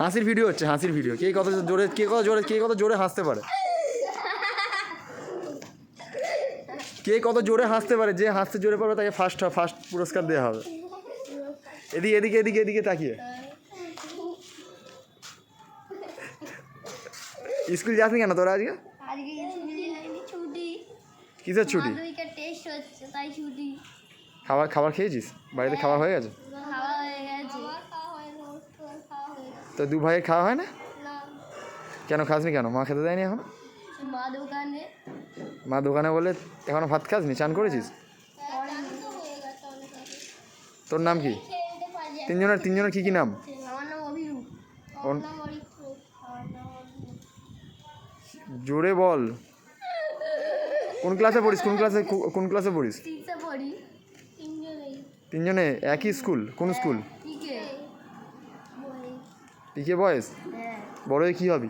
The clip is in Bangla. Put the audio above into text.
হাসির ভিডিও হচ্ছে, হাসির ভিডিও। কে কত জোরে হাসতে পারে, কে কত জোরে হাসতে পারে, যে হাসতে জোরে পারবে তাকে ফার্স্ট পুরস্কার দেওয়া হবে। এদিকে তাকিয়ে। স্কুল যাসনি কেন তোরা আজকে? কিসের ছুটি? খাবার খেয়েছিস? বাড়িতে খাবার হয়ে গেছে? তো দু ভাইয়ের খাওয়া হয় না কেন? খাসনি কেন? মা খেতে দেয়নি এখন? মা দোকানে বলে এখনো ভাত খাসনি? চান করেছিস? তোর নাম কি? তিনজনের কি নাম? জোরে বল। কোন ক্লাসে পড়িস? তিনজনে একই স্কুল? কোন স্কুল? পিকে বয়েস। বড় হয়ে কি হবি?